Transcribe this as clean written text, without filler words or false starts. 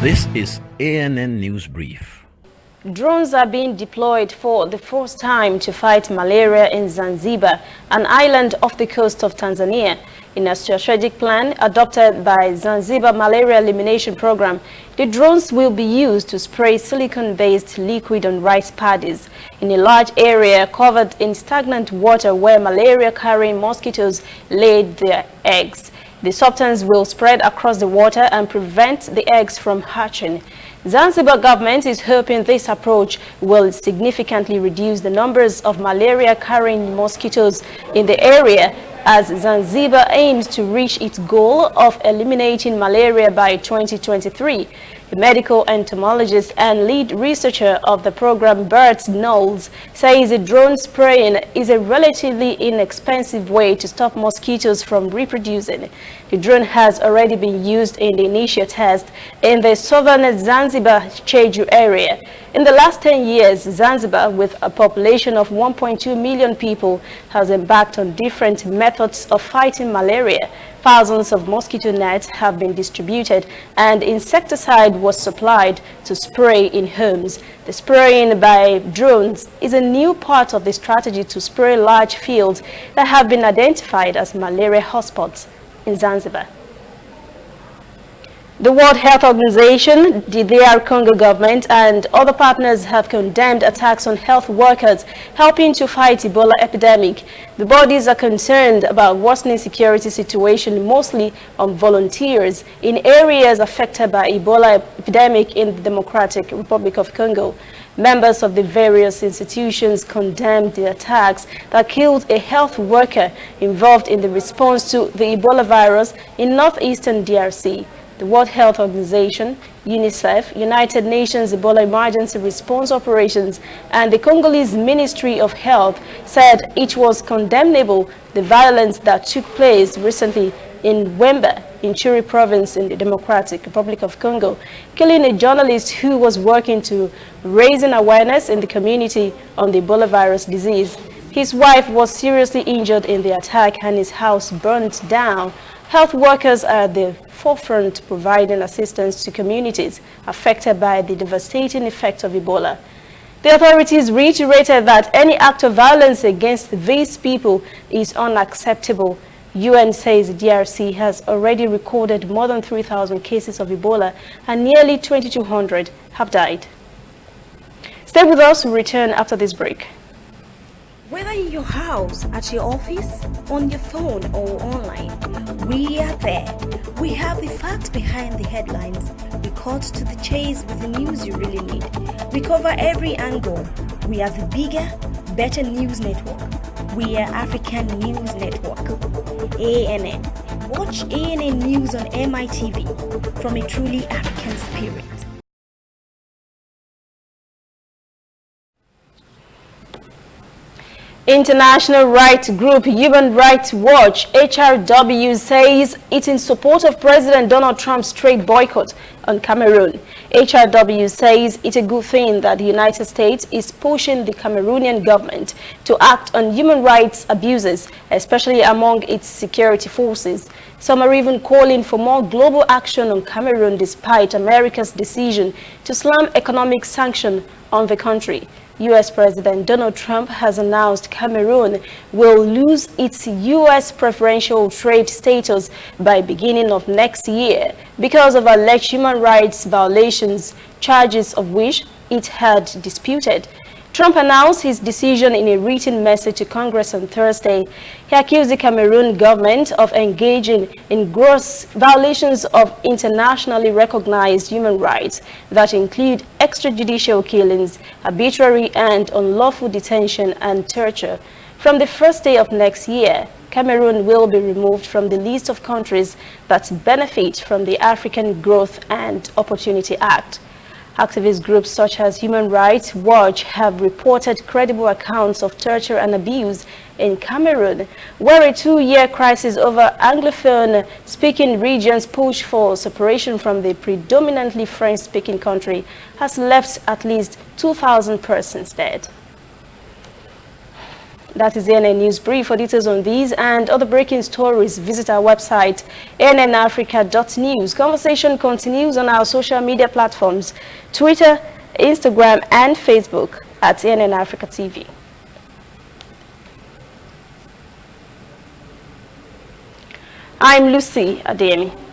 This is ANN News Brief. Drones are being deployed for the first time to fight malaria in Zanzibar, an island off the coast of Tanzania. In a strategic plan adopted by Zanzibar Malaria Elimination Program, the drones will be used to spray silicone-based liquid on rice paddies in a large area covered in stagnant water where malaria-carrying mosquitoes laid their eggs. The substance will spread across the water and prevent the eggs from hatching. Zanzibar government is hoping this approach will significantly reduce the numbers of malaria-carrying mosquitoes in the area as Zanzibar aims to reach its goal of eliminating malaria by 2023. The medical entomologist and lead researcher of the program, Bert Knowles, says drone spraying is a relatively inexpensive way to stop mosquitoes from reproducing. The drone has already been used in the initial test in the southern Zanzibar Cheju area. In the last 10 years, Zanzibar, with a population of 1.2 million people, has embarked on different methods of fighting malaria. Thousands of mosquito nets have been distributed and insecticide was supplied to spray in homes. The spraying by drones is a new part of the strategy to spray large fields that have been identified as malaria hotspots in Zanzibar. The World Health Organization, the DR Congo government, and other partners have condemned attacks on health workers helping to fight Ebola epidemic. The bodies are concerned about worsening security situation, mostly on volunteers in areas affected by Ebola epidemic in the Democratic Republic of Congo. Members of the various institutions condemned the attacks that killed a health worker involved in the response to the Ebola virus in northeastern DRC. The World Health Organization, UNICEF, United Nations Ebola Emergency Response Operations, and the Congolese Ministry of Health said it was condemnable the violence that took place recently in Wemba, in Churi province in the Democratic Republic of Congo, killing a journalist who was working to raising awareness in the community on the Ebola virus disease. His wife was seriously injured in the attack and his house burnt down. Health workers are at the forefront providing assistance to communities affected by the devastating effects of Ebola. The authorities reiterated that any act of violence against these people is unacceptable. UN says DRC has already recorded more than 3,000 cases of Ebola and nearly 2,200 have died. Stay with us, we'll return after this break. Whether in your house, at your office, on your phone or online, we are there. We have the facts behind the headlines. We cut to the chase with the news you really need. We cover every angle. We are the bigger, better news network. We are African News Network. ANN. Watch ANN News on MITV from a truly African spirit. International rights group Human Rights Watch, HRW, says it's in support of President Donald Trump's trade boycott on Cameroon. HRW says it's a good thing that the United States is pushing the Cameroonian government to act on human rights abuses, especially among its security forces. Some are even calling for more global action on Cameroon despite America's decision to slam economic sanctions on the country. U.S. President Donald Trump has announced Cameroon will lose its U.S. preferential trade status by beginning of next year because of alleged human rights violations, charges of which it had disputed. Trump announced his decision in a written message to Congress on Thursday. He accused the Cameroon government of engaging in gross violations of internationally recognized human rights that include extrajudicial killings, arbitrary and unlawful detention, and torture. From the first day of next year, Cameroon will be removed from the list of countries that benefit from the African Growth and Opportunity Act. Activist groups such as Human Rights Watch have reported credible accounts of torture and abuse in Cameroon, where a two-year crisis over Anglophone-speaking regions push for separation from the predominantly French-speaking country has left at least 2,000 persons dead. That is ANN News Brief. For details on these and other breaking stories, visit our website, annafrica.news. Conversation continues on our social media platforms, Twitter, Instagram, and Facebook at ANN Africa TV. I'm Lucy Adeyemi.